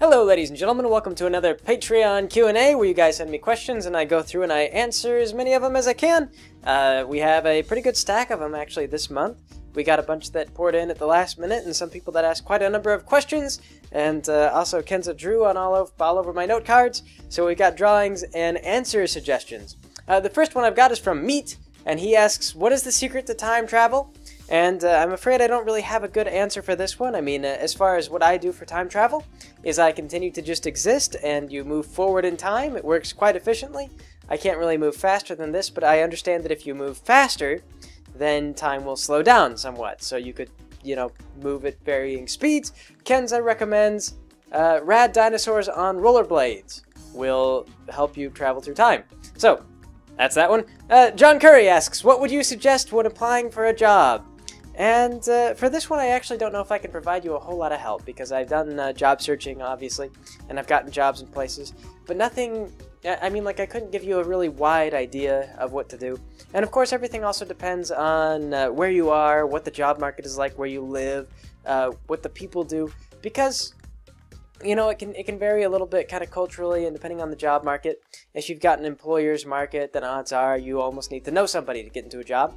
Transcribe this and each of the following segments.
Hello ladies and gentlemen, welcome to another Patreon Q&A where you guys send me questions and I go through and I answer as many of them as I can. We have a pretty good stack of them actually this month. We got a bunch that poured in at the last minute and some people that asked quite a number of questions, and also Kenza drew on all over my note cards, so we got drawings and answer suggestions. The first one I've got is from Meat, and he asks, what is the secret to time travel? And I'm afraid I don't really have a good answer for this one. I mean, as far as what I do for time travel, is I continue to just exist, and you move forward in time. It works quite efficiently. I can't really move faster than this, but I understand that if you move faster, then time will slow down somewhat. So you could, move at varying speeds. Kenza recommends rad dinosaurs on rollerblades will help you travel through time. So, that's that one. John Curry asks, what would you suggest when applying for a job? And for this one, I actually don't know if I can provide you a whole lot of help, because I've done job searching, obviously, and I've gotten jobs in places, but nothing, I mean, like, I couldn't give you a really wide idea of what to do. And of course, everything also depends on where you are, what the job market is like, where you live, what the people do, because it can vary a little bit kind of culturally and depending on the job market. If you've got an employer's market, then odds are you almost need to know somebody to get into a job.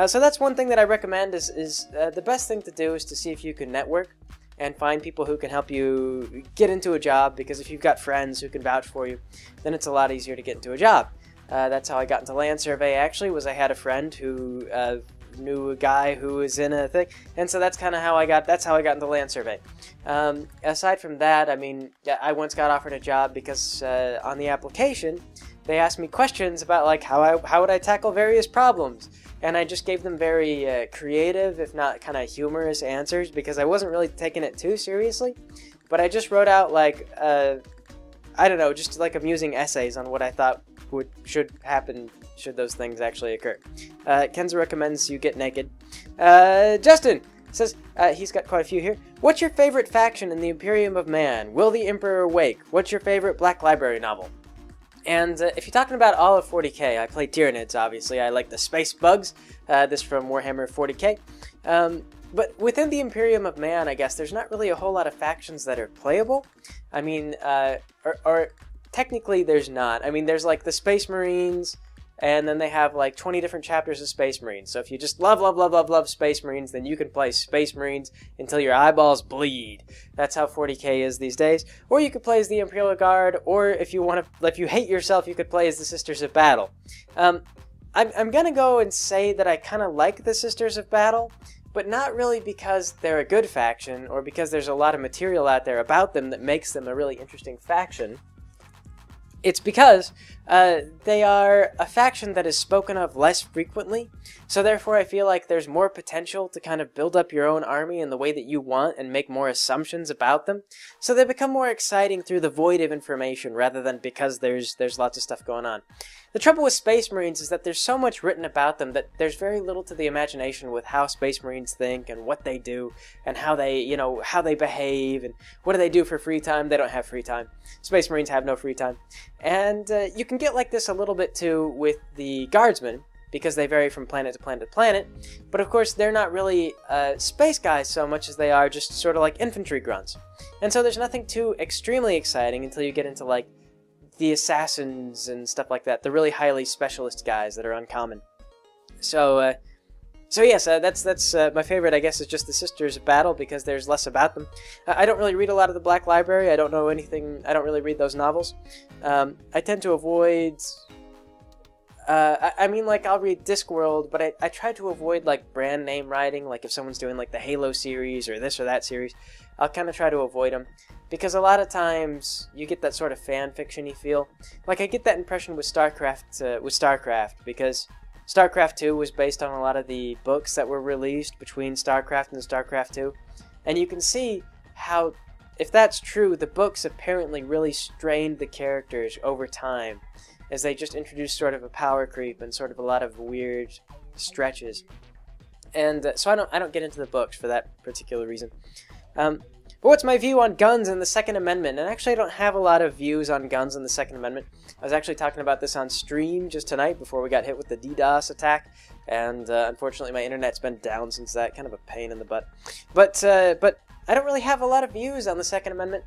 So that's one thing that I recommend is the best thing to do is to see if you can network and find people who can help you get into a job, because if you've got friends who can vouch for you, then it's a lot easier to get into a job. That's how I got into land survey, actually, was I had a friend who knew a guy who was in a thing, and so that's kind of how I got into land survey. Aside from that, I mean, I once got offered a job because on the application they asked me questions about like how would I tackle various problems, and I just gave them very creative, if not kind of humorous answers, because I wasn't really taking it too seriously, but I just wrote out like I don't know, just like amusing essays on what I thought should happen should those things actually occur. Kenza recommends you get naked. Justin says, he's got quite a few here. What's your favorite faction in the Imperium of Man? Will the Emperor wake? What's your favorite Black Library novel? And if you're talking about all of 40k, I play Tyranids, obviously. I like the Space Bugs, this from Warhammer 40k. But within the Imperium of Man, I guess, there's not really a whole lot of factions that are playable. I mean, or technically there's not. I mean, there's like the Space Marines, and then they have like 20 different chapters of Space Marines. So if you just love Space Marines, then you can play Space Marines until your eyeballs bleed. That's how 40k is these days. Or you could play as the Imperial Guard, or if you hate yourself, you could play as the Sisters of Battle. I'm gonna go and say that I kind of like the Sisters of Battle, but not really because they're a good faction, or because there's a lot of material out there about them that makes them a really interesting faction. It's because they are a faction that is spoken of less frequently, so therefore I feel like there's more potential to kind of build up your own army in the way that you want and make more assumptions about them, so they become more exciting through the void of information rather than because there's lots of stuff going on. The trouble with Space Marines is that there's so much written about them that there's very little to the imagination with how Space Marines think and what they do and how they, how they behave and what do they do for free time. They don't have free time. Space Marines have no free time. And you can get like this a little bit too with the Guardsmen, because they vary from planet to planet to planet. But of course, they're not really space guys so much as they are just sort of like infantry grunts. And so there's nothing too extremely exciting until you get into like the assassins and stuff like that, the really highly specialist guys that are uncommon. So yes, that's my favorite, I guess, is just the Sisters of Battle, because there's less about them. I don't really read a lot of the Black Library. I don't know anything. I don't really read those novels. I tend to avoid. I mean, like, I'll read Discworld, but I try to avoid like brand name writing. Like if someone's doing like the Halo series or this or that series, I'll kind of try to avoid them, because a lot of times you get that sort of fan fiction-y feel. Like I get that impression with StarCraft, because StarCraft 2 was based on a lot of the books that were released between StarCraft and StarCraft 2. And you can see how, if that's true, the books apparently really strained the characters over time, as they just introduced sort of a power creep and sort of a lot of weird stretches. And so I don't get into the books for that particular reason. But what's my view on guns and the Second Amendment? And actually I don't have a lot of views on guns and the Second Amendment. I was actually talking about this on stream just tonight before we got hit with the DDoS attack, and unfortunately my internet's been down since that, kind of a pain in the butt. But I don't really have a lot of views on the Second Amendment.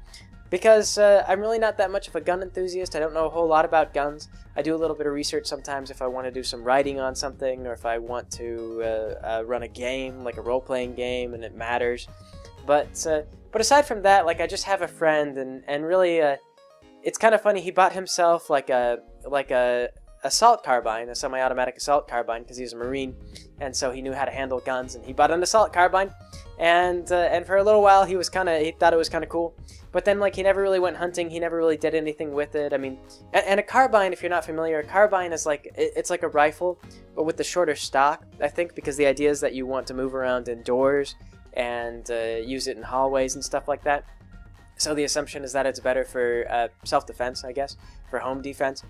because I'm really not that much of a gun enthusiast. I don't know a whole lot about guns. I do a little bit of research sometimes if I want to do some writing on something, or if I want to run a game, like a role-playing game, and it matters. But aside from that, like, I just have a friend, and really, it's kind of funny. He bought himself like a assault carbine, a semi-automatic assault carbine, because he's a Marine, and so he knew how to handle guns. And he bought an assault carbine, and for a little while he thought it was kind of cool. But then, like, he never really went hunting. He never really did anything with it. I mean, and a carbine, if you're not familiar, a carbine is like, it's like a rifle, but with the shorter stock, I think, because the idea is that you want to move around indoors and use it in hallways and stuff like that. So the assumption is that it's better for self-defense, I guess, for home defense.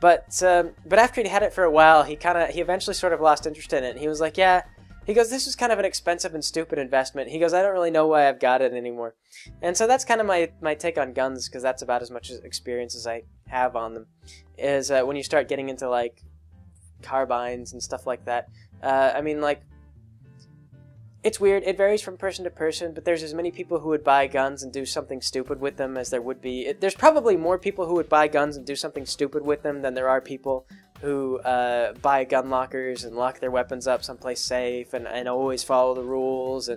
But after he'd had it for a while, he eventually sort of lost interest in it. And he was like, yeah. He goes, this is kind of an expensive and stupid investment. He goes, I don't really know why I've got it anymore. And so that's kind of my take on guns, because that's about as much experience as I have on them, is when you start getting into, like, carbines and stuff like that. I mean, like, it's weird. It varies from person to person, but there's as many people who would buy guns and do something stupid with them as there would be. There's probably more people who would buy guns and do something stupid with them than there are people who buy gun lockers and lock their weapons up someplace safe and always follow the rules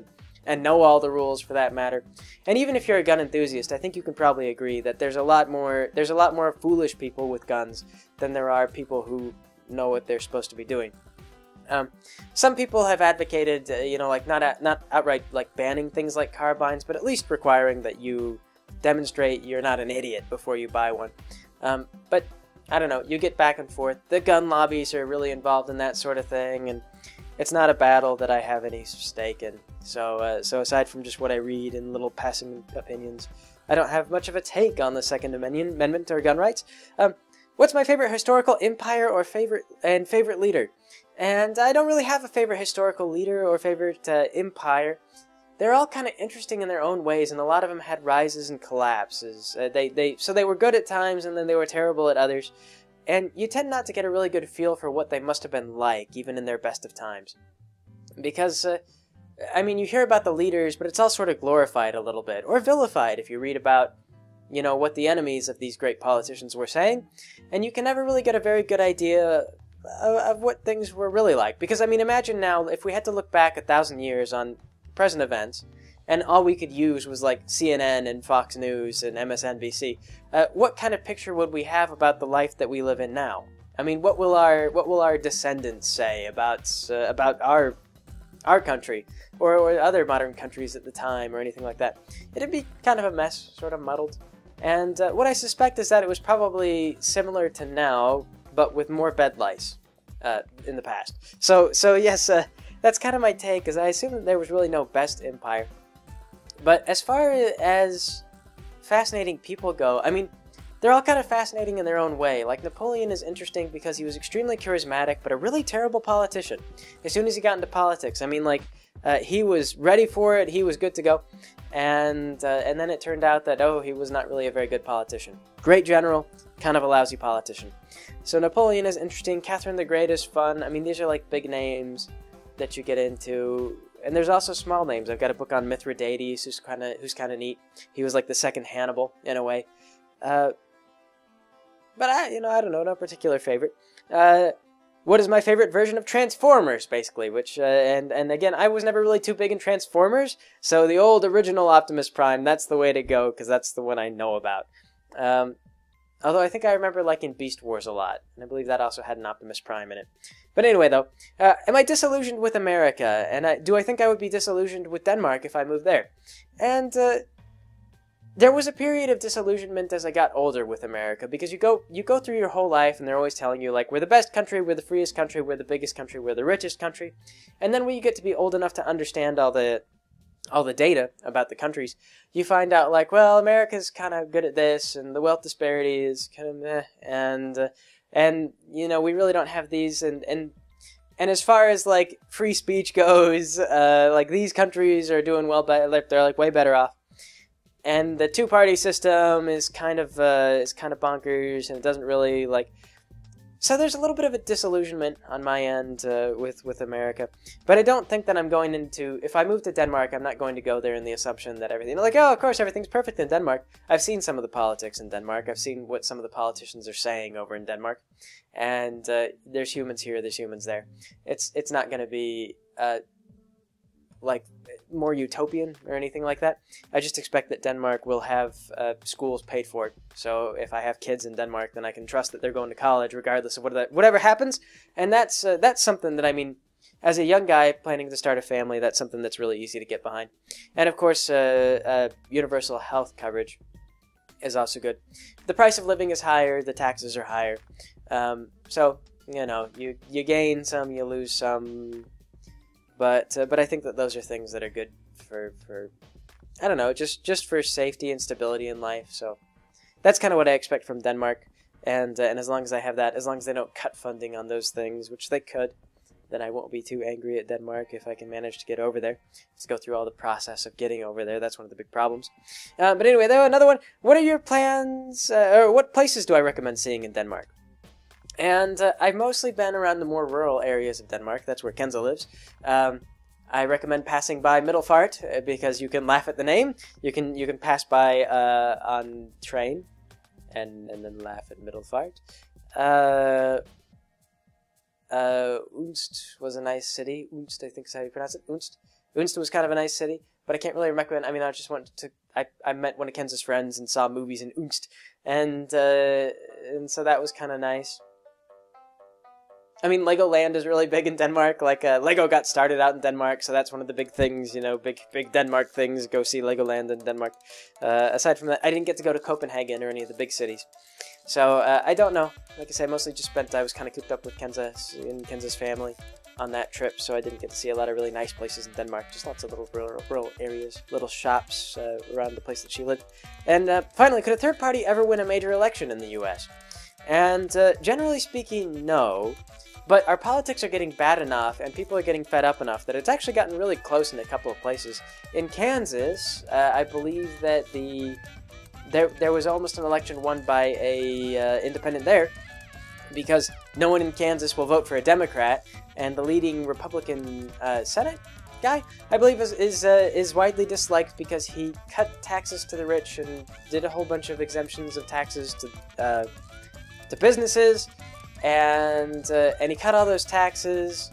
and know all the rules, for that matter. And even if you're a gun enthusiast, I think you can probably agree that there's a lot more foolish people with guns than there are people who know what they're supposed to be doing. Some people have advocated, like not outright like banning things like carbines, but at least requiring that you demonstrate you're not an idiot before you buy one. But I don't know, you get back and forth. The gun lobbies are really involved in that sort of thing, and it's not a battle that I have any stake in. So aside from just what I read and little passing opinions, I don't have much of a take on the Second Amendment or gun rights. What's my favorite historical empire or favorite leader? And I don't really have a favorite historical leader or favorite empire. They're all kind of interesting in their own ways, and a lot of them had rises and collapses. So they were good at times, and then they were terrible at others. And you tend not to get a really good feel for what they must have been like, even in their best of times. Because, I mean, you hear about the leaders, but it's all sort of glorified a little bit, or vilified if you read about, what the enemies of these great politicians were saying. And you can never really get a very good idea of what things were really like. Because, I mean, imagine now, if we had to look back 1,000 years on present events, and all we could use was like CNN and Fox News and MSNBC, what kind of picture would we have about the life that we live in now? I mean, what will our descendants say about our country or other modern countries at the time or anything like that? It'd be kind of a mess, sort of muddled. And what I suspect is that it was probably similar to now, but with more bed lice in the past. So yes. That's kind of my take, because I assume that there was really no best empire. But as far as fascinating people go, I mean, they're all kind of fascinating in their own way. Like, Napoleon is interesting because he was extremely charismatic, but a really terrible politician. As soon as he got into politics, I mean, like, he was ready for it, he was good to go. And then it turned out that, he was not really a very good politician. Great general, kind of a lousy politician. So Napoleon is interesting. Catherine the Great is fun. I mean, these are like big names that you get into, and there's also small names. I've got a book on Mithridates, who's kind of neat. He was like the second Hannibal in a way, but I don't know, no particular favorite. What is my favorite version of Transformers, basically? Which and again, I was never really too big in Transformers, so the old original Optimus Prime, that's the way to go, because that's the one I know about. Although I think I remember liking Beast Wars a lot, and I believe that also had an Optimus Prime in it. But anyway, though, am I disillusioned with America? And do I think I would be disillusioned with Denmark if I moved there? And there was a period of disillusionment as I got older with America, because you go through your whole life, and they're always telling you, like, we're the best country, we're the freest country, we're the biggest country, we're the richest country. And then when you get to be old enough to understand all the data about the countries, you find out, like, well, America's kind of good at this, and the wealth disparity is kind of meh, and we really don't have these, and as far as, like, free speech goes, like, these countries are doing well, they're, like, way better off. And the two-party system is kind of bonkers, and it doesn't really, like, So there's a little bit of a disillusionment on my end with America. But I don't think that I'm going into... If I move to Denmark, I'm not going to go there in the assumption that everything... Like, oh, of course, everything's perfect in Denmark. I've seen some of the politics in Denmark. I've seen what some of the politicians are saying over in Denmark. And there's humans here, there's humans there. It's not going to be, like, more utopian or anything like that. I just expect that Denmark will have schools paid for. So if I have kids in Denmark, then I can trust that they're going to college regardless of whatever happens. And that's something that, I mean, as a young guy planning to start a family, that's something that's really easy to get behind. And of course, universal health coverage is also good. The price of living is higher, the taxes are higher. So, you know, you gain some, you lose some. But I think that those are things that are good for I don't know, just for safety and stability in life. So that's kind of what I expect from Denmark. And as long as I have that, as long as they don't cut funding on those things, which they could, then I won't be too angry at Denmark if I can manage to get over there. Let's go through all the process of getting over there. That's one of the big problems. But anyway, though, another one. What are your plans, or what places do I recommend seeing in Denmark? And I've mostly been around the more rural areas of Denmark. That's where Kenza lives. I recommend passing by Middelfart because you can laugh at the name. You can pass by on train, and then laugh at Middelfart. Unst was a nice city. Unst, I think is how you pronounce it. Unst was kind of a nice city, but I can't really recommend. I mean, I just went to. I met one of Kenza's friends and saw movies in Unst, and so that was kind of nice. I mean, Legoland is really big in Denmark. Like, Lego got started out in Denmark, so that's one of the big things, you know, big Denmark things. Go see Legoland in Denmark. Aside from that, I didn't get to go to Copenhagen or any of the big cities. So, I don't know. Like I said, I mostly just I was kind of cooped up with Kenza's family on that trip, so I didn't get to see a lot of really nice places in Denmark. Just lots of little rural areas, little shops around the place that she lived. And finally, could a third party ever win a major election in the U.S.? And generally speaking, no. But our politics are getting bad enough, and people are getting fed up enough that it's actually gotten really close in a couple of places. In Kansas, I believe that there was almost an election won by a independent there, because no one in Kansas will vote for a Democrat, and the leading Republican Senate guy, I believe, is widely disliked because he cut taxes to the rich and did a whole bunch of exemptions of taxes to businesses. And he cut all those taxes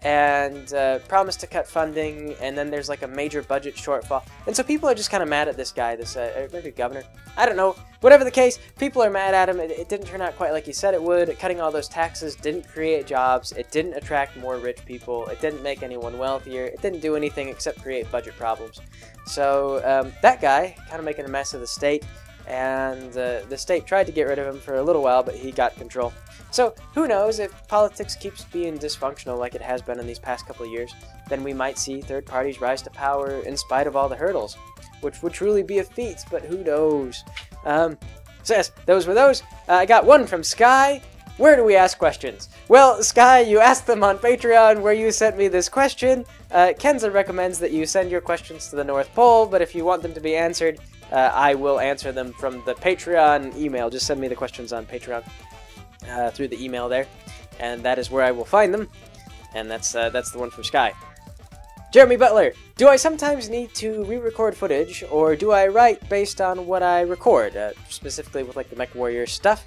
and promised to cut funding, and then there's like a major budget shortfall. And so people are just kind of mad at this guy, this maybe governor. I don't know. Whatever the case, people are mad at him. It didn't turn out quite like he said it would. Cutting all those taxes didn't create jobs. It didn't attract more rich people. It didn't make anyone wealthier. It didn't do anything except create budget problems. So that guy kind of making a mess of the state. And the state tried to get rid of him for a little while, but he got control. So who knows, if politics keeps being dysfunctional like it has been in these past couple of years, then we might see third parties rise to power in spite of all the hurdles, which would truly be a feat, but who knows. So yes, those were those. I got one from Sky. Where do we ask questions? Well, Sky, you asked them on Patreon, where you sent me this question. Kenza recommends that you send your questions to the North Pole, but if you want them to be answered, I will answer them from the Patreon email. Just send me the questions on Patreon through the email there, and that is where I will find them. And that's the one from Sky. Jeremy Butler, do I sometimes need to re-record footage, or do I write based on what I record, specifically with like the MechWarrior stuff?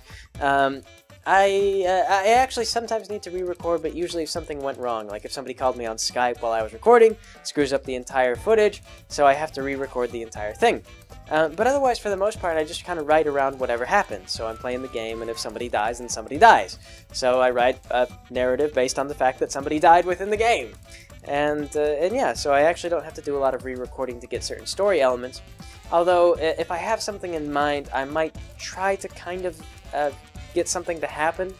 I actually sometimes need to re-record, but usually if something went wrong, like if somebody called me on Skype while I was recording, it screws up the entire footage, so I have to re-record the entire thing. But otherwise, for the most part, I just kind of write around whatever happens. So I'm playing the game, and if somebody dies, then somebody dies. So I write a narrative based on the fact that somebody died within the game. And yeah, so I actually don't have to do a lot of re-recording to get certain story elements. Although, if I have something in mind, I might try to kind of get something to happen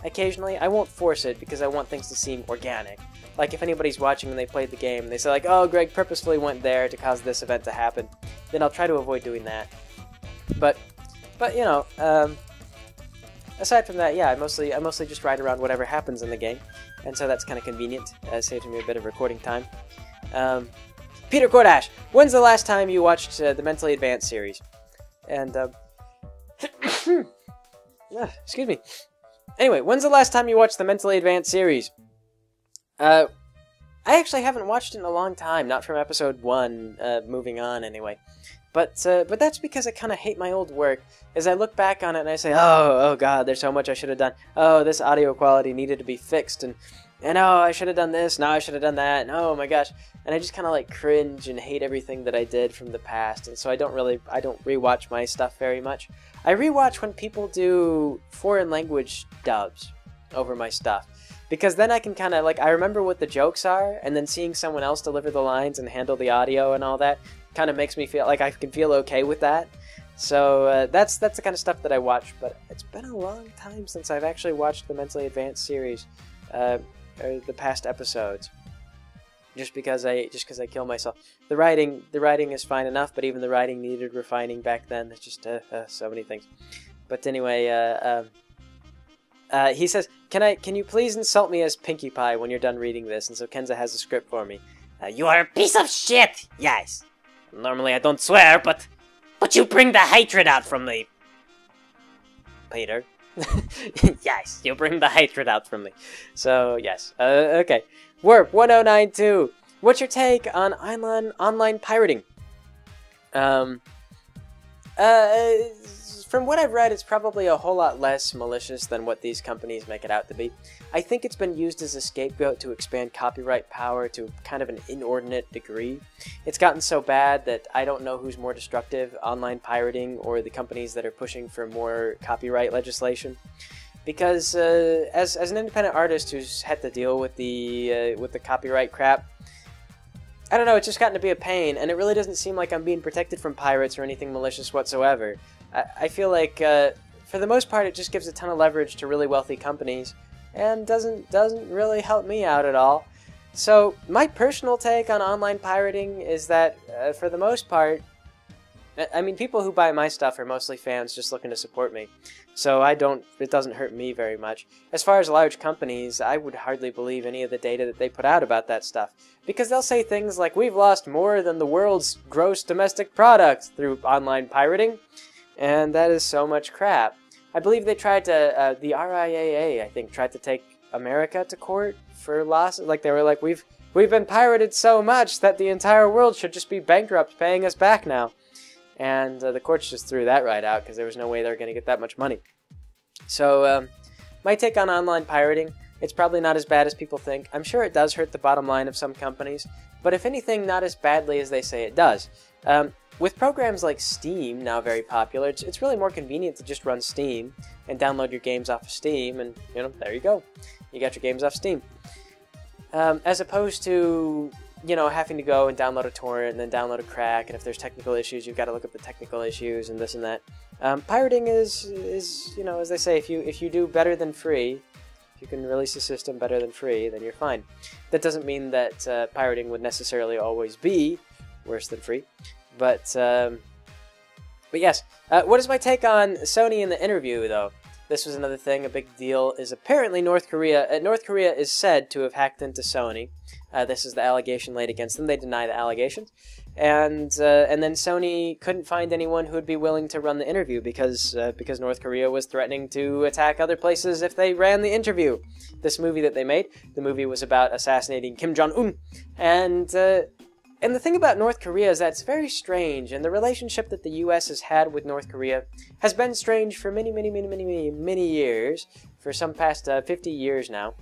occasionally. I won't force it, because I want things to seem organic. Like, if anybody's watching and they played the game, and they say, like, oh, Greg purposefully went there to cause this event to happen, then I'll try to avoid doing that. But you know, aside from that, yeah, I mostly just ride around whatever happens in the game, and so that's kind of convenient. It saves me a bit of recording time. Peter Kordash, when's the last time you watched the Mentally Advanced series? And excuse me. Anyway, when's the last time you watched the Mentally Advanced series? I actually haven't watched it in a long time, not from episode 1, moving on anyway. But that's because I kind of hate my old work. As I look back on it and I say, oh god, there's so much I should have done. Oh, this audio quality needed to be fixed, and oh, I should have done this, now I should have done that, and oh my gosh. And I just kind of like cringe and hate everything that I did from the past, and so I don't rewatch my stuff very much. I rewatch when people do foreign language dubs over my stuff, because then I can kind of, like, I remember what the jokes are, and then seeing someone else deliver the lines and handle the audio and all that kind of makes me feel like I can feel okay with that. So that's the kind of stuff that I watch, but it's been a long time since I've actually watched the Mentally Advanced series, or the past episodes. Just because I kill myself. The writing is fine enough, but even the writing needed refining back then. There's just so many things. But anyway, he says, can you please insult me as Pinkie Pie when you're done reading this? And so Kenza has a script for me. You are a piece of shit. Yes. Normally I don't swear, but you bring the hatred out from me, Peter. Yes, you bring the hatred out from me. So yes. Okay. Warp 1092. What's your take on online pirating? From what I've read, it's probably a whole lot less malicious than what these companies make it out to be. I think it's been used as a scapegoat to expand copyright power to kind of an inordinate degree. It's gotten so bad that I don't know who's more destructive, online pirating or the companies that are pushing for more copyright legislation. Because as an independent artist who's had to deal with the copyright crap, I don't know, it's just gotten to be a pain, and it really doesn't seem like I'm being protected from pirates or anything malicious whatsoever. I feel like, for the most part, it just gives a ton of leverage to really wealthy companies, and doesn't really help me out at all. So, my personal take on online pirating is that, for the most part, I mean, people who buy my stuff are mostly fans just looking to support me. So it doesn't hurt me very much. As far as large companies, I would hardly believe any of the data that they put out about that stuff. Because they'll say things like, we've lost more than the world's gross domestic product through online pirating. And that is so much crap. I believe they tried to, the RIAA, I think, tried to take America to court for losses. Like, they were like, we've been pirated so much that the entire world should just be bankrupt paying us back now. And the courts just threw that right out because there was no way they were going to get that much money. So, my take on online pirating, it's probably not as bad as people think. I'm sure it does hurt the bottom line of some companies, but if anything, not as badly as they say it does. With programs like Steam now very popular, it's really more convenient to just run Steam and download your games off of Steam, and, you know, there you go. You got your games off Steam. As opposed to, you know, having to go and download a torrent and then download a crack, and if there's technical issues, you've got to look up the technical issues and this and that. Pirating is, you know, as they say, if you do better than free, if you can release a system better than free, then you're fine. That doesn't mean that pirating would necessarily always be worse than free, but yes. What is my take on Sony in the interview, though? This was another thing, a big deal, is apparently North Korea. North Korea is said to have hacked into Sony. This is the allegation laid against them. They deny the allegations. And then Sony couldn't find anyone who would be willing to run the interview because North Korea was threatening to attack other places if they ran the interview. This movie that they made, the movie was about assassinating Kim Jong-un. And the thing about North Korea is that it's very strange, and the relationship that the U.S. has had with North Korea has been strange for many years, for some past 50 years now.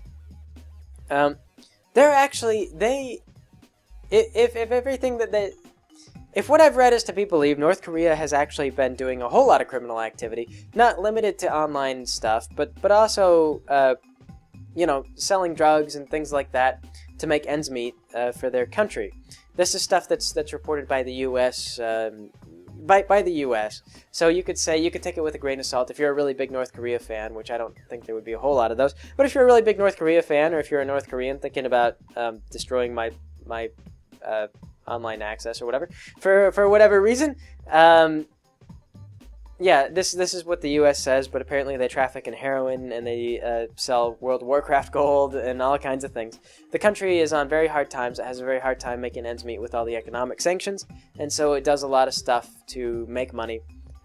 They're actually, if everything that they, if what I've read is to be believed, North Korea has actually been doing a whole lot of criminal activity, not limited to online stuff, but also, you know, selling drugs and things like that to make ends meet for their country. This is stuff that's reported by the U.S. By the U.S. So you could take it with a grain of salt if you're a really big North Korea fan, which I don't think there would be a whole lot of those. But if you're a really big North Korea fan, or if you're a North Korean thinking about destroying my online access or whatever for whatever reason, yeah, this is what the U.S. says. But apparently they traffic in heroin and they sell World of Warcraft gold and all kinds of things. The country is on very hard times. It has a very hard time making ends meet with all the economic sanctions, and so it does a lot of stuff to make money.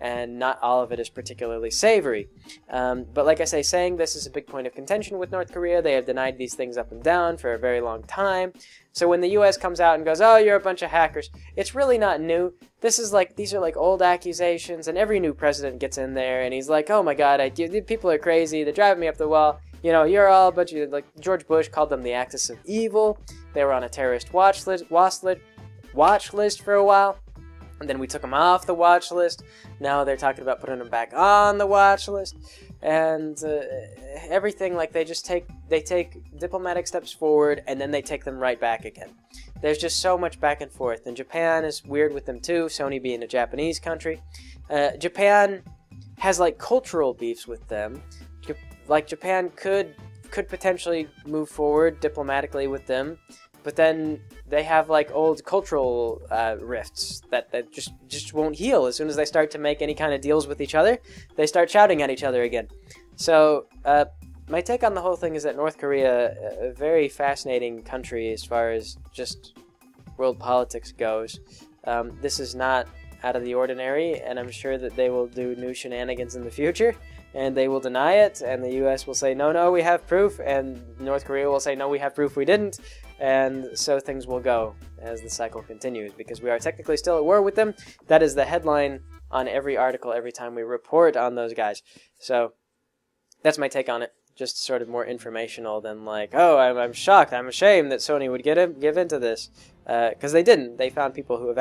and not all of it is particularly savory. But like I say, saying this is a big point of contention with North Korea. They have denied these things up and down for a very long time. So when the U.S. comes out and goes, oh, you're a bunch of hackers, it's really not new. These are like old accusations, and every new president gets in there and he's like, oh my god, people are crazy, they're driving me up the wall. You know, you're all a bunch of, like, George Bush called them the axis of evil. They were on a terrorist watch list for a while. And then we took them off the watch list. Now they're talking about putting them back on the watch list. And everything, like, they take diplomatic steps forward and then they take them right back again. There's just so much back and forth. And Japan is weird with them too, Sony being a Japanese country. Japan has, like, cultural beefs with them. Like, Japan could potentially move forward diplomatically with them, but then they have, like, old cultural rifts that just won't heal. As soon as they start to make any kind of deals with each other, they start shouting at each other again. So my take on the whole thing is that North Korea, a very fascinating country as far as just world politics goes. This is not out of the ordinary, and I'm sure that they will do new shenanigans in the future. And they will deny it, and the U.S. will say, no, we have proof, and North Korea will say, no, we have proof we didn't, and so things will go as the cycle continues, because we are technically still at war with them. That is the headline on every article every time we report on those guys. So that's my take on it, just sort of more informational than like, oh, I'm shocked, I'm ashamed that Sony would give into this, because they didn't. They found people who would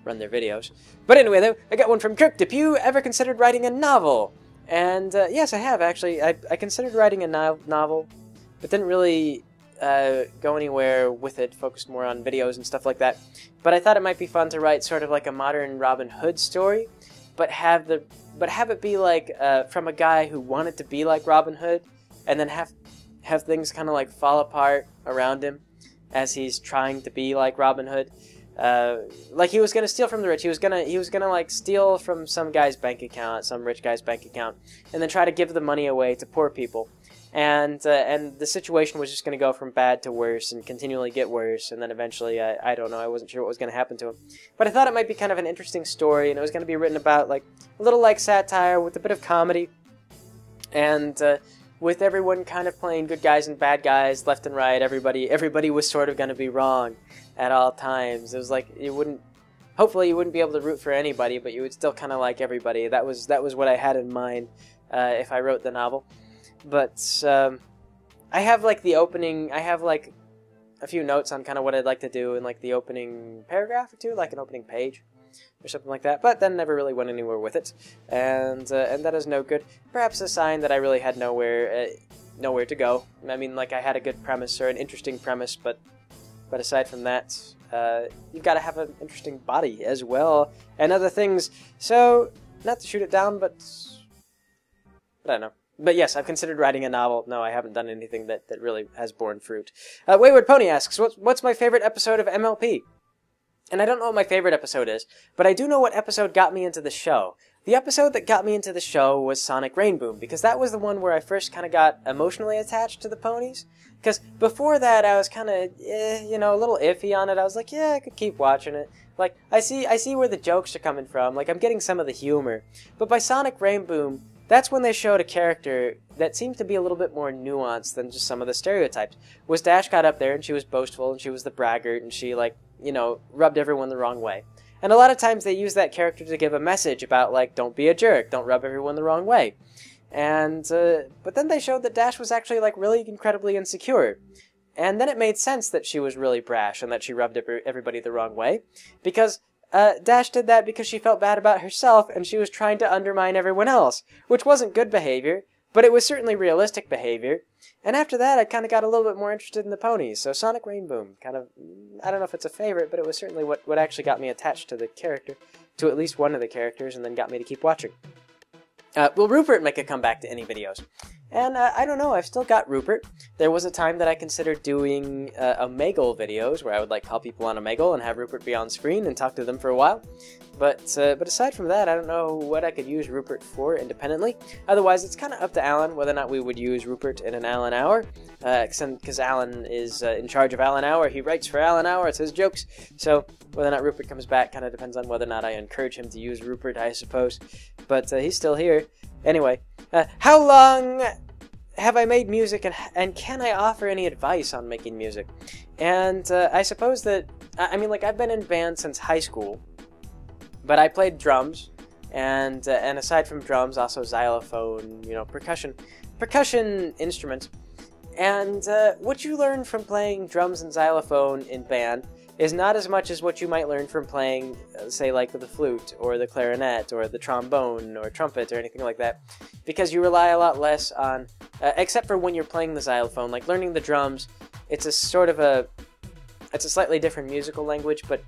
run their videos. But anyway, though, I got one from Kirk. Have you ever considered writing a novel? And yes, I have, actually. I considered writing a novel, but didn't really go anywhere with it, focused more on videos and stuff like that. But I thought it might be fun to write sort of like a modern Robin Hood story, but have it be like from a guy who wanted to be like Robin Hood, and then have things kind of like fall apart around him as he's trying to be like Robin Hood. Like he was gonna steal from the rich. He was gonna like steal from some guy's bank account, some rich guy's bank account, and then try to give the money away to poor people. And the situation was just gonna go from bad to worse and continually get worse. And then eventually, I don't know, I wasn't sure what was gonna happen to him. But I thought it might be kind of an interesting story, and it was gonna be written about like a little like satire with a bit of comedy, and with everyone kind of playing good guys and bad guys left and right. Everybody was sort of gonna be wrong at all times. It was like hopefully you wouldn't be able to root for anybody, but you would still kind of like everybody. That was what I had in mind if I wrote the novel. But I have like the opening. I have like a few notes on kind of what I'd like to do in like the opening paragraph or two, like an opening page or something like that. But then never really went anywhere with it, and that is no good. Perhaps a sign that I really had nowhere to go. I mean, like I had a good premise or an interesting premise, but aside from that, you've got to have an interesting body as well, and other things. So, not to shoot it down, but I don't know. But yes, I've considered writing a novel. No, I haven't done anything that really has borne fruit. Wayward Pony asks, what's my favorite episode of MLP? And I don't know what my favorite episode is, but I do know what episode got me into the show. The episode that got me into the show was Sonic Rainboom, because that was the one where I first kind of got emotionally attached to the ponies. Because before that, I was kind of, a little iffy on it. I was like, yeah, I could keep watching it. Like, I see where the jokes are coming from. Like, I'm getting some of the humor. But by Sonic Rainboom, that's when they showed a character that seemed to be a little bit more nuanced than just some of the stereotypes. Was Dash got up there, and she was boastful, and she was the braggart, and she, like, rubbed everyone the wrong way. And a lot of times they use that character to give a message about, like, don't be a jerk, don't rub everyone the wrong way. And, but then they showed that Dash was actually, like, really incredibly insecure. And then it made sense that she was really brash and that she rubbed everybody the wrong way. Because Dash did that because she felt bad about herself and she was trying to undermine everyone else. Which wasn't good behavior, but it was certainly realistic behavior. And after that, I kind of got a little bit more interested in the ponies. So Sonic Rainboom, kind of, I don't know if it's a favorite, but it was certainly what actually got me attached to the character, to at least one of the characters, and then got me to keep watching. Will Rupert make a comeback to any videos? And I don't know, I've still got Rupert. There was a time that I considered doing Omegle videos, where I would like call people on Omegle and have Rupert be on screen and talk to them for a while. But aside from that, I don't know what I could use Rupert for independently. Otherwise, it's kind of up to Alan whether or not we would use Rupert in an Alan Hour, because Alan is in charge of Alan Hour. He writes for Alan Hour, it's his jokes. So whether or not Rupert comes back kind of depends on whether or not I encourage him to use Rupert, I suppose. But he's still here. Anyway, how long have I made music, and can I offer any advice on making music? And I suppose that, I mean, like, I've been in band since high school, but I played drums, and aside from drums, also xylophone, you know, percussion instruments. And what you learn from playing drums and xylophone in band is not as much as what you might learn from playing, say, like the flute, or the clarinet, or the trombone, or trumpet, or anything like that, because you rely a lot less on, except for when you're playing the xylophone, like learning the drums, it's a sort of it's a slightly different musical language, but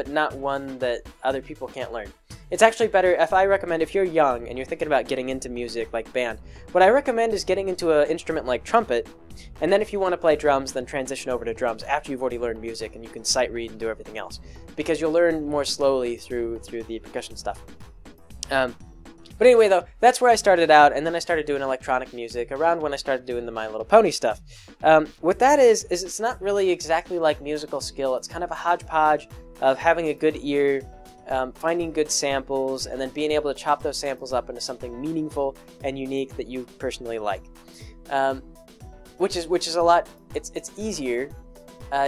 not one that other people can't learn. It's actually better, if you're young and you're thinking about getting into music like band, what I recommend is getting into an instrument like trumpet, and then if you want to play drums, then transition over to drums after you've already learned music and you can sight read and do everything else, because you'll learn more slowly through the percussion stuff. But anyway, though, that's where I started out, and then I started doing electronic music around when I started doing the My Little Pony stuff. What that is it's not really exactly like musical skill. It's kind of a hodgepodge of having a good ear, finding good samples, and then being able to chop those samples up into something meaningful and unique that you personally like. Which is a lot. It's easier.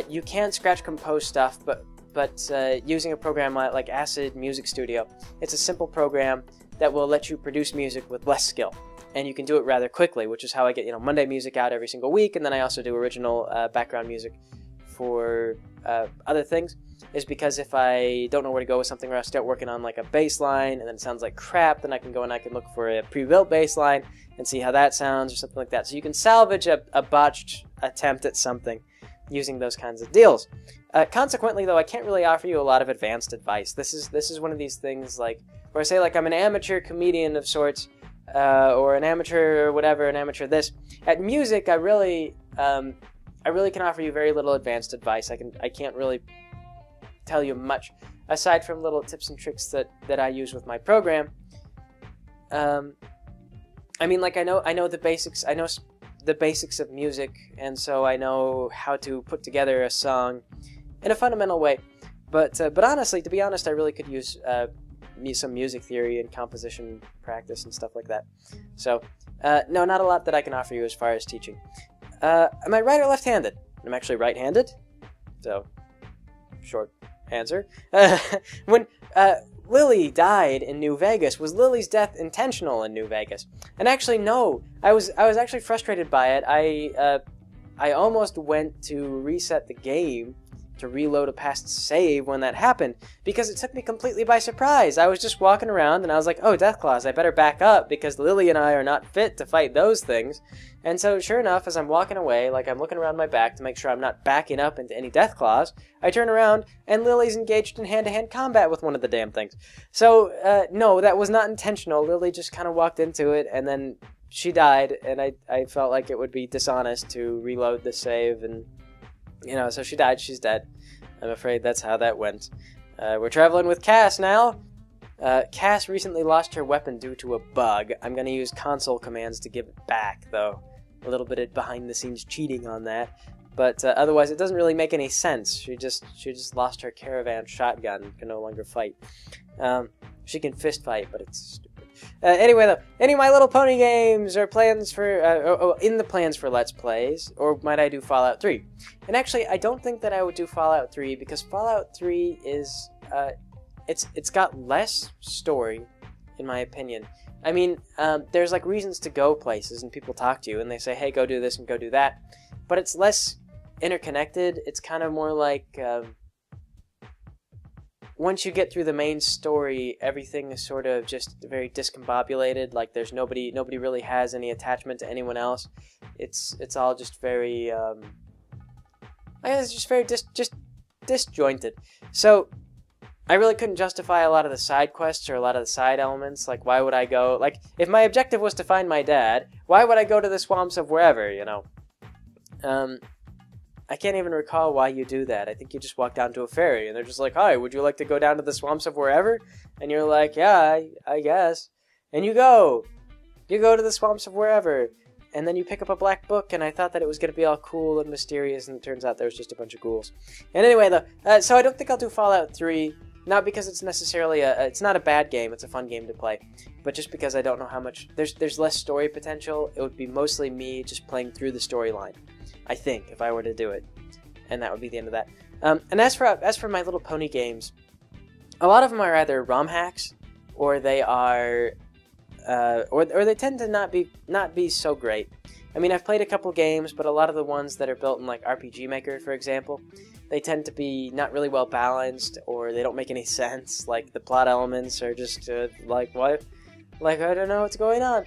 You can scratch compose stuff, but using a program like Acid Music Studio, it's a simple program that will let you produce music with less skill, and you can do it rather quickly, which is how I get, you know, Monday music out every single week, and then I also do original background music for other things, is because if I don't know where to go with something, or I start working on like a bass line and then it sounds like crap, then I can go and I can look for a pre-built bass line and see how that sounds, or something like that. So you can salvage a botched attempt at something using those kinds of deals. Consequently, though, I can't really offer you a lot of advanced advice. This is one of these things, like, where I say, like, I'm an amateur comedian of sorts, or an amateur or whatever, an amateur this. At music, I really can offer you very little advanced advice. I can't really tell you much, aside from little tips and tricks that I use with my program. I mean, like, I know the basics. I know the basics of music, and so I know how to put together a song in a fundamental way. But honestly, to be honest, I really could use some music theory and composition practice and stuff like that. So, no, not a lot that I can offer you as far as teaching. Am I right or left-handed? I'm actually right-handed, so short answer. When Lily died in New Vegas, was Lily's death intentional in New Vegas? And actually, no. I was actually frustrated by it. I almost went to reset the game to reload a past save when that happened, because it took me completely by surprise. I was just walking around and I was like, oh, Deathclaws, I better back up, because Lily and I are not fit to fight those things. And so sure enough, as I'm walking away, like, I'm looking around my back to make sure I'm not backing up into any Deathclaws, I turn around and Lily's engaged in hand-to-hand combat with one of the damn things. So no, that was not intentional. Lily just kind of walked into it, and then she died, and I felt like it would be dishonest to reload the save, and you know, so she died, she's dead. I'm afraid that's how that went. We're traveling with Cass now. Cass recently lost her weapon due to a bug. I'm going to use console commands to give it back, though. A little bit of behind-the-scenes cheating on that. But otherwise, it doesn't really make any sense. She just lost her caravan shotgun and can no longer fight. She can fist fight, but it's stupid. Anyway, though, any of My Little Pony games or plans for, in the plans for Let's Plays, or might I do Fallout 3? And actually, I don't think that I would do Fallout 3, because Fallout 3 is, it's got less story, in my opinion. I mean, there's like reasons to go places, and people talk to you, and they say, hey, go do this and go do that. But it's less interconnected. It's kind of more like, once you get through the main story, everything is sort of just very discombobulated. Like, there's nobody really has any attachment to anyone else. It's all just very, it's just very disjointed. So, I really couldn't justify a lot of the side quests or a lot of the side elements. Like, why would I go... Like, if my objective was to find my dad, why would I go to the swamps of wherever, you know? I can't even recall why you do that. I think you just walk down to a ferry, and they're just like, hi, would you like to go down to the swamps of wherever? And you're like, yeah, I guess. And you go. You go to the swamps of wherever. And then you pick up a black book, and I thought that it was going to be all cool and mysterious, and it turns out there was just a bunch of ghouls. And anyway, though, so I don't think I'll do Fallout 3, not because it's necessarily it's not a bad game, it's a fun game to play, but just because I don't know how much, there's less story potential. It would be mostly me just playing through the storyline, I think, if I were to do it. And that would be the end of that. And as for My Little Pony games, a lot of them are either ROM hacks, or they are... or they tend to not be so great. I mean, I've played a couple games, but a lot of the ones that are built in like RPG Maker, for example, they tend to be not really well balanced, or they don't make any sense. Like the plot elements are just like what? Like I don't know what's going on.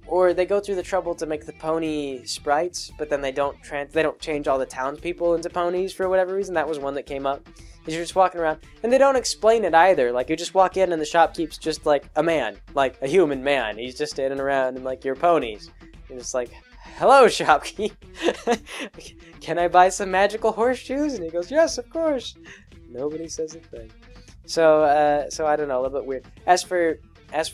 Or they go through the trouble to make the pony sprites, but then they don't change all the townspeople into ponies for whatever reason. That was one that came up. You're just walking around, and they don't explain it either. Like, you just walk in, and the shopkeep's just, like, a man. Like, a human man. He's just standing around, and, like, your ponies. You're just like, hello, shopkeep. Can I buy some magical horseshoes? And he goes, yes, of course. Nobody says a thing. So I don't know, a little bit weird. As for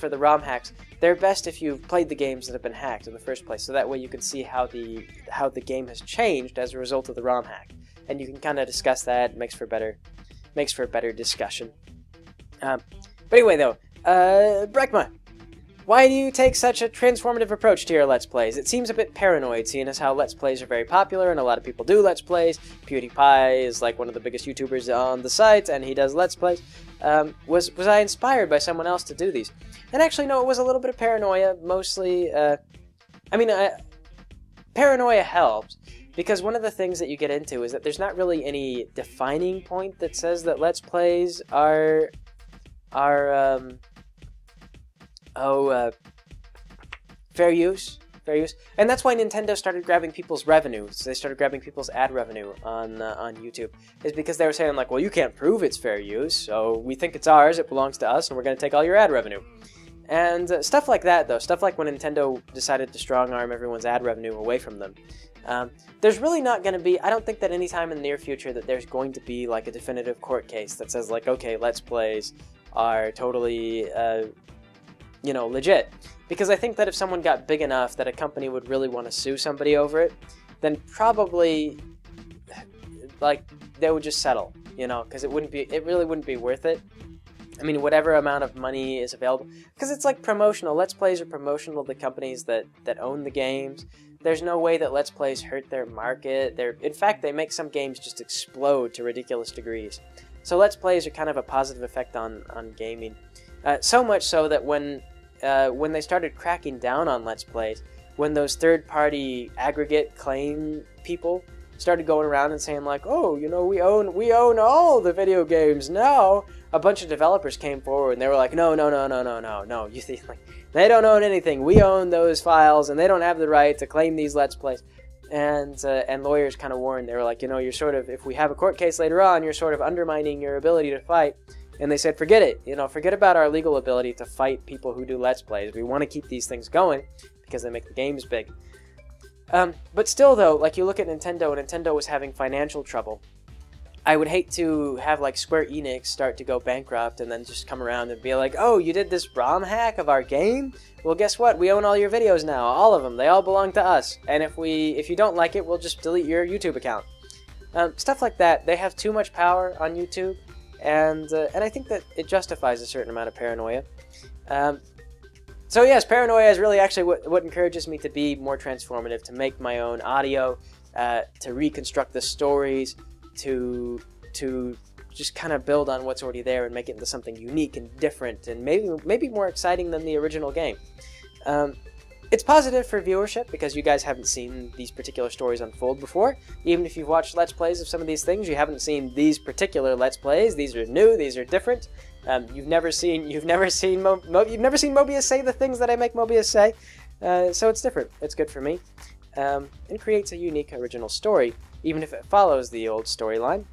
the ROM hacks, they're best if you've played the games that have been hacked in the first place, so that way you can see how the game has changed as a result of the ROM hack. And you can kind of discuss that. It makes for a better discussion. But anyway, though, Brekma, why do you take such a transformative approach to your Let's Plays? It seems a bit paranoid, seeing as how Let's Plays are very popular, and a lot of people do Let's Plays. PewDiePie is like one of the biggest YouTubers on the site, and he does Let's Plays. Was I inspired by someone else to do these? And actually, no, it was a little bit of paranoia, mostly, paranoia helps. Because one of the things that you get into is that there's not really any defining point that says that Let's Plays are fair use. And that's why Nintendo started grabbing people's revenue. So they started grabbing people's ad revenue on YouTube. Is because they were saying, like, well, you can't prove it's fair use, so we think it's ours, it belongs to us, and we're going to take all your ad revenue. And stuff like that, though. Stuff like when Nintendo decided to strong-arm everyone's ad revenue away from them. There's really not going to be, I don't think that any time in the near future that there's going to be like a definitive court case that says like, okay, Let's Plays are totally, legit. Because I think that if someone got big enough that a company would really want to sue somebody over it, then probably, like, they would just settle, because it really wouldn't be worth it. I mean, whatever amount of money is available, because it's like promotional. Let's Plays are promotional to the companies that own the games. There's no way that Let's Plays hurt their market. In fact, they make some games just explode to ridiculous degrees. So Let's Plays are kind of a positive effect on gaming. So much so that when they started cracking down on Let's Plays, when those third-party aggregate claim people started going around and saying like, oh, we own all the video games now, a bunch of developers came forward and they were like, no, you see, like, they don't own anything. We own those files, and they don't have the right to claim these Let's Plays. And lawyers kind of warned. They were like, you're sort of, if we have a court case later on, you're sort of undermining your ability to fight. And they said, forget it. Forget about our legal ability to fight people who do Let's Plays. We want to keep these things going because they make the games big. But still, though, like you look at Nintendo, and Nintendo was having financial trouble. I would hate to have, like, Square Enix start to go bankrupt and then just come around and be like, oh, you did this ROM hack of our game? Well, guess what? We own all your videos now. All of them. They all belong to us. And if you don't like it, we'll just delete your YouTube account. Stuff like that. They have too much power on YouTube, and I think that it justifies a certain amount of paranoia. So yes, paranoia is really actually what encourages me to be more transformative, to make my own audio, to reconstruct the stories, to just kind of build on what's already there and make it into something unique and different and maybe more exciting than the original game. It's positive for viewership because you guys haven't seen these particular stories unfold before. Even if you've watched Let's Plays of some of these things, you haven't seen these particular Let's Plays. These are new. These are different. You've never seen Mobius say the things that I make Mobius say. So it's different. It's good for me, and creates a unique original story, even if it follows the old storyline.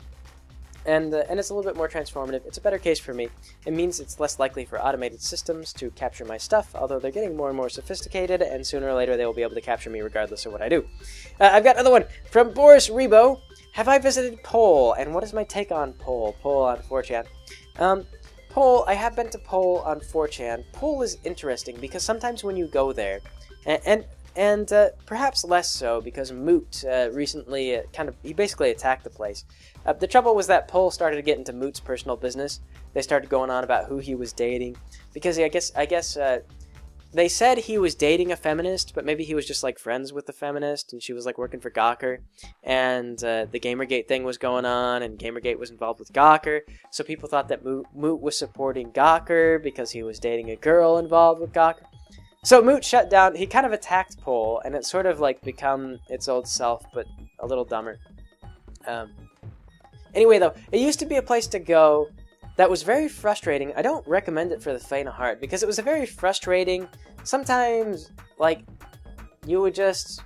and it's a little bit more transformative. It's a better case for me. It means it's less likely for automated systems to capture my stuff, although they're getting more and more sophisticated, and sooner or later they will be able to capture me regardless of what I do. I've got another one from Boris Rebo. Have I visited Pole, and what is my take on Pole? Pole on 4chan. Pole, I have been to Pole on 4chan. Pole is interesting because sometimes when you go there, and perhaps less so because Moot recently he basically attacked the place. The trouble was that Pole started to get into Moot's personal business. They started going on about who he was dating, because I guess they said he was dating a feminist, but maybe he was just like friends with the feminist, and she was like working for Gawker, and the Gamergate thing was going on, and Gamergate was involved with Gawker, so people thought that Moot was supporting Gawker because he was dating a girl involved with Gawker. So Moot shut down. He kind of attacked Pole, and it's sort of like become its old self, but a little dumber. Anyway, though, it used to be a place to go that was very frustrating. I don't recommend it for the faint of heart, because it was a very frustrating, sometimes, like, you would just,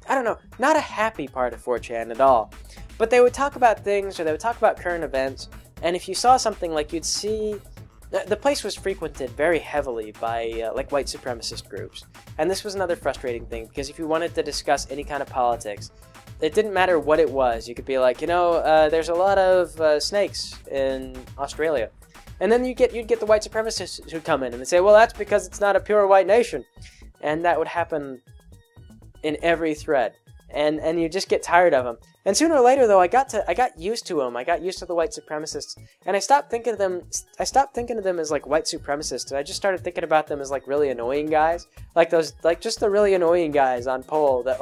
I don't know, not a happy part of 4chan at all. But they would talk about things, or they would talk about current events, and if you saw something, like, you'd see, the place was frequented very heavily by, like, white supremacist groups. And this was another frustrating thing, because if you wanted to discuss any kind of politics, it didn't matter what it was. You could be like, you know, there's a lot of snakes in Australia. And then you'd get the white supremacists who come in and they say, well, that's because it's not a pure white nation. And that would happen in every thread. And you just get tired of them. And sooner or later, though, I got used to them. I got used to the white supremacists, and I stopped thinking of them. As like white supremacists, and I just started thinking about them as like really annoying guys, like just the really annoying guys on Pole that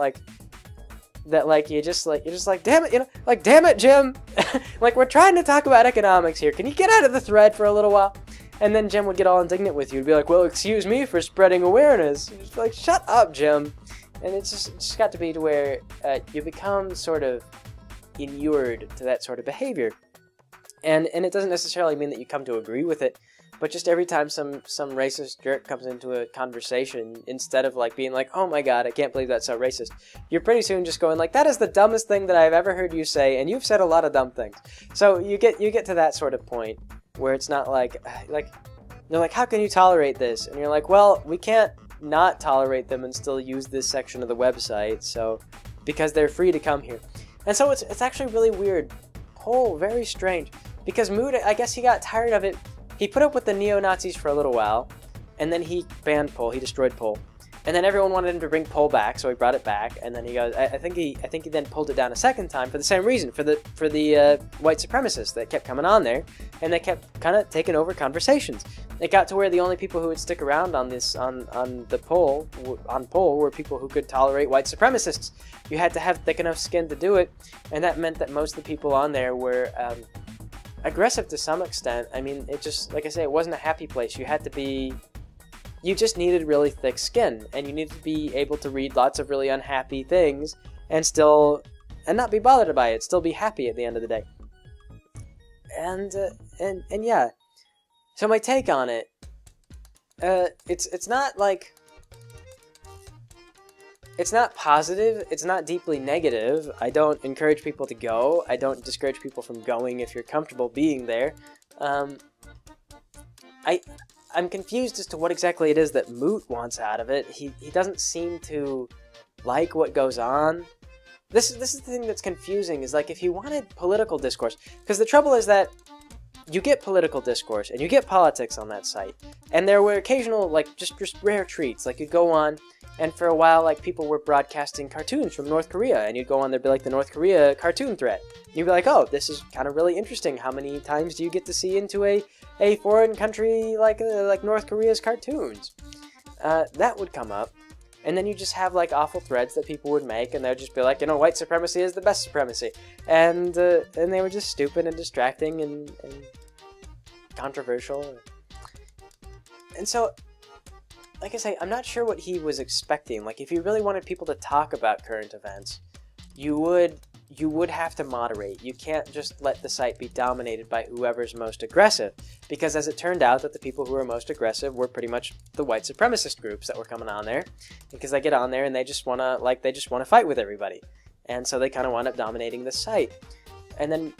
you're just like, damn it, you know, like, damn it, Jim, like, we're trying to talk about economics here. Can you get out of the thread for a little while? And then Jim would get all indignant with you. He'd be like, well, excuse me for spreading awareness. You'd just be like, shut up, Jim. And it's just got to be to where you become sort of inured to that sort of behavior. And it doesn't necessarily mean that you come to agree with it, but just every time some racist jerk comes into a conversation, instead of like being like, oh my god, I can't believe that's so racist, you're pretty soon just going like, that is the dumbest thing that I've ever heard you say, and you've said a lot of dumb things. So you get to that sort of point where it's not like they're like, how can you tolerate this? And you're like, well, we can't not tolerate them and still use this section of the website, so because they're free to come here. And so it's actually really weird. Pole, very strange, because Mood, I guess he got tired of it. He put up with the neo-Nazis for a little while, and then he banned Pole. He destroyed Pole, and then everyone wanted him to bring Pole back, so he brought it back. And then he goes, I think he then pulled it down a second time for the same reason, for the white supremacists that kept coming on there, and they kept kind of taking over conversations. It got to where the only people who would stick around on Pole were people who could tolerate white supremacists. You had to have thick enough skin to do it, and that meant that most of the people on there were aggressive to some extent. I mean, it just, like I say, it wasn't a happy place. You just needed really thick skin, and you needed to be able to read lots of really unhappy things and not be bothered by it, still be happy at the end of the day. And yeah. So my take on it, it's not like, it's not positive, it's not deeply negative. I don't encourage people to go. I don't discourage people from going if you're comfortable being there. I'm confused as to what exactly it is that Moot wants out of it. He doesn't seem to like what goes on. This is the thing that's confusing, is like, if he wanted political discourse, because the trouble is that you get political discourse and you get politics on that site, and there were occasional, like, just rare treats. Like, you'd go on, and for a while, like, people were broadcasting cartoons from North Korea, and you'd go on, there'd be like the North Korea cartoon thread. You'd be like, oh, this is kind of really interesting. How many times do you get to see into a foreign country like North Korea's cartoons? That would come up. And then you just have like awful threads that people would make, and they'd just be like, you know, white supremacy is the best supremacy, and they were just stupid and distracting and controversial. And so, like I say, I'm not sure what he was expecting. Like, if you really wanted people to talk about current events, you would have to moderate. You can't just let the site be dominated by whoever's most aggressive, because as it turned out that the people who were most aggressive were pretty much the white supremacist groups that were coming on there, because they get on there and they just want to fight with everybody, and so they kind of wind up dominating the site. And then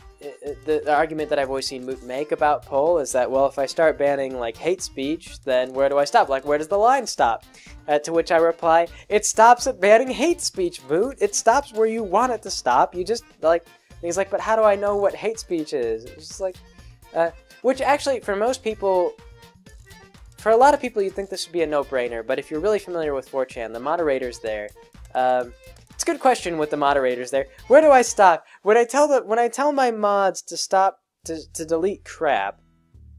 the argument that I've always seen Moot make about Poll is that, well, if I start banning, like, hate speech, then where do I stop? Like, where does the line stop? To which I reply, it stops at banning hate speech, Moot. It stops where you want it to stop. You just, like, he's like, but how do I know what hate speech is? It's just like, which actually, for most people, for a lot of people, you'd think this would be a no-brainer, but if you're really familiar with 4chan, the moderators there, it's a good question with the moderators there. Where do I stop? When I tell my mods to stop to delete crap,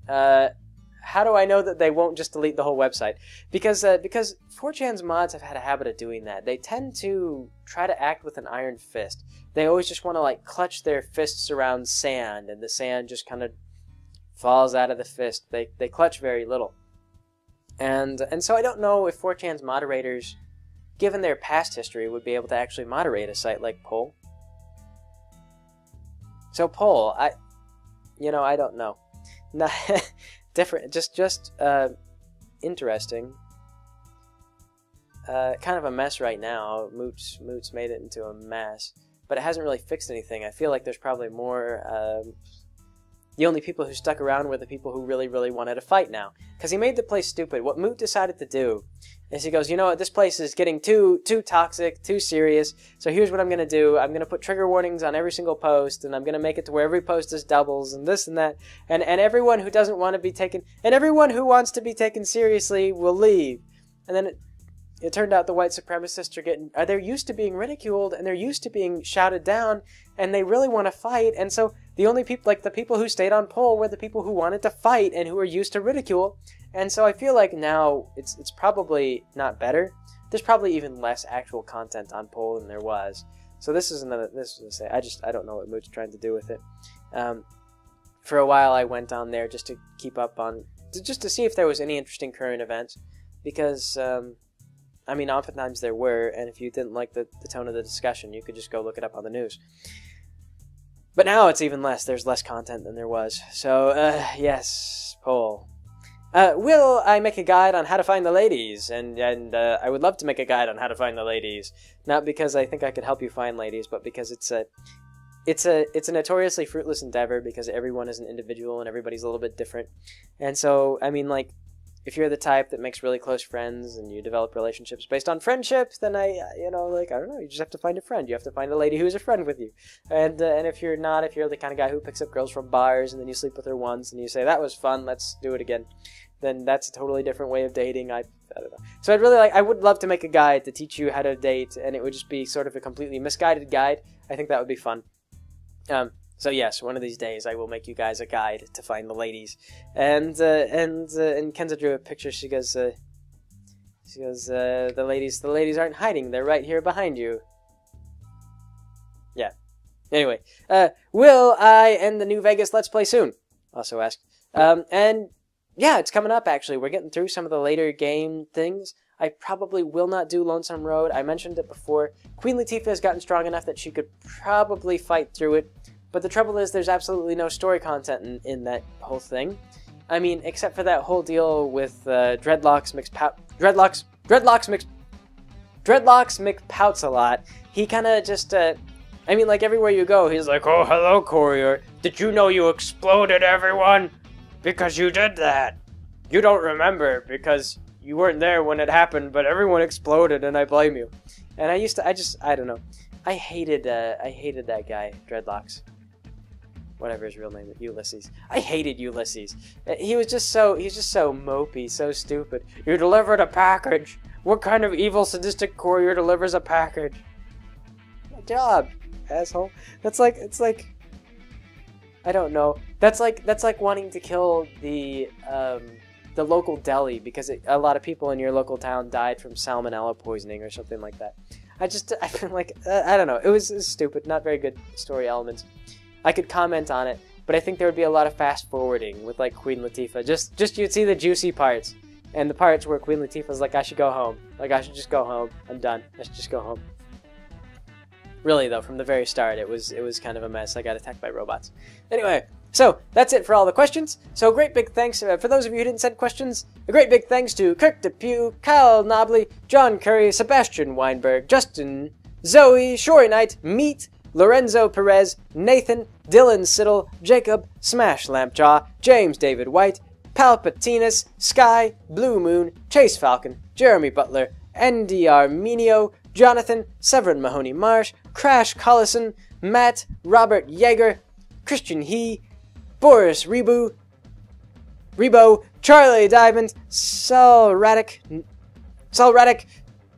how do I know that they won't just delete the whole website? Because 4chan's mods have had a habit of doing that. They tend to try to act with an iron fist. They always just want to, like, clutch their fists around sand, and the sand just kind of falls out of the fist. They clutch very little. And so I don't know if 4chan's moderators, given their past history, would be able to actually moderate a site like Poll. So Poll, I don't know. Not different, just interesting. Kind of a mess right now. Moot's made it into a mess, but it hasn't really fixed anything. I feel like there's probably more. The only people who stuck around were the people who really, really wanted to fight now. Because he made the place stupid. What Moot decided to do is he goes, you know what, this place is getting too toxic, too serious, so here's what I'm going to do. I'm going to put trigger warnings on every single post, and I'm going to make it to where every post is doubles, and this and that, and everyone who doesn't want to be taken, and everyone who wants to be taken seriously will leave. And then it turned out the white supremacists they're used to being ridiculed, and they're used to being shouted down, and they really want to fight, and so the only people, like the people who stayed on Poll, were the people who wanted to fight and who were used to ridicule. And so I feel like now it's probably not better. There's probably even less actual content on Poll than there was. So this is I don't know what Moot's trying to do with it. For a while I went on there just to keep up on, just to see if there was any interesting current events, because I mean, oftentimes there were, and if you didn't like the tone of the discussion, you could just go look it up on the news. But now it's even less. There's less content than there was. So, yes, Poll. Will I make a guide on how to find the ladies? And I would love to make a guide on how to find the ladies. Not because I think I could help you find ladies, but because it's a notoriously fruitless endeavor, because everyone is an individual and everybody's a little bit different. And so, I mean, like, if you're the type that makes really close friends and you develop relationships based on friendship, then I don't know, you just have to find a friend. You have to find a lady who's a friend with you. And if you're not, if you're the kind of guy who picks up girls from bars and then you sleep with her once and you say, that was fun, let's do it again, then that's a totally different way of dating. I don't know. So I would love to make a guide to teach you how to date, and it would just be sort of a completely misguided guide. I think that would be fun. So yes, one of these days I will make you guys a guide to find the ladies. And Kenza drew a picture. She goes, the ladies aren't hiding. They're right here behind you. Yeah. Anyway, will I end the New Vegas Let's Play soon? Also asked. And yeah, it's coming up actually. We're getting through some of the later game things. I probably will not do Lonesome Road. I mentioned it before. Queen Latifah has gotten strong enough that she could probably fight through it. But the trouble is there's absolutely no story content in that whole thing. I mean, except for that whole deal with Dreadlocks McPouts a lot. He kind of just, I mean, like everywhere you go, he's like, oh, hello, Courier. Did you know you exploded everyone? Because you did that. You don't remember because you weren't there when it happened, but everyone exploded and I blame you. And I don't know. I hated that guy, Dreadlocks. Whatever his real name is, Ulysses. I hated Ulysses. He's just so mopey, so stupid. You delivered a package. What kind of evil, sadistic courier delivers a package? My job, asshole. It's like, I don't know. That's like wanting to kill the local deli because a lot of people in your local town died from salmonella poisoning or something like that. I feel like, I don't know. It was stupid. Not very good story elements. I could comment on it, but I think there would be a lot of fast forwarding with like Queen Latifah. Just you'd see the juicy parts, and the parts where Queen Latifah's like, I should go home. Like, I should just go home. I'm done. I should just go home. Really though, from the very start, it was kind of a mess. I got attacked by robots. Anyway, so that's it for all the questions. So great big thanks for those of you who didn't send questions. A great big thanks to Kirk Depew, Kyle Nobley, John Curry, Sebastian Weinberg, Justin, Zoe, Shory Knight, Meat, Lorenzo Perez, Nathan, Dylan Siddle, Jacob, Smash Lampjaw, James David White, Palpatinas, Sky, Blue Moon, Chase Falcon, Jeremy Butler, ND Armenio, Jonathan, Severin Mahoney Marsh, Crash Collison, Matt, Robert Yeager, Christian He, Boris Rebo, Charlie Diamond, Saul Raddick,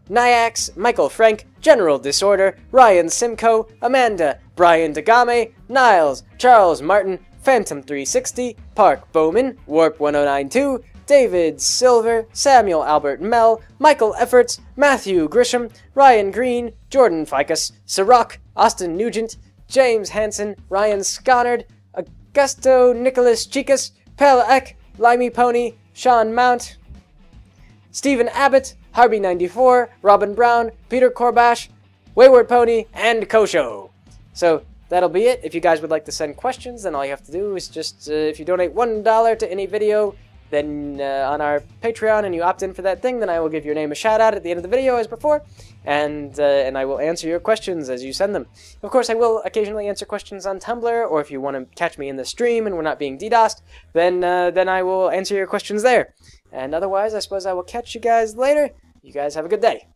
Nyax, Michael Frank, General Disorder, Ryan Simcoe, Amanda, Brian Dagame, Niles, Charles Martin, Phantom 360, Park Bowman, Warp 1092, David Silver, Samuel Albert Mell, Michael Efforts, Matthew Grisham, Ryan Green, Jordan Ficus, Sirach, Austin Nugent, James Hansen, Ryan Sconnard, Augusto Nicholas Chicas, Pel Eck, Limey Pony, Sean Mount, Stephen Abbott, Harvey94, Robin Brown, Peter Corbash, Wayward Pony, and Kosho. So that'll be it. If you guys would like to send questions, then all you have to do is just, if you donate $1 to any video, then on our Patreon, and you opt in for that thing, then I will give your name a shout out at the end of the video as before, and I will answer your questions as you send them. Of course, I will occasionally answer questions on Tumblr, or if you want to catch me in the stream and we're not being DDoSed, then I will answer your questions there. And otherwise, I suppose I will catch you guys later. You guys have a good day.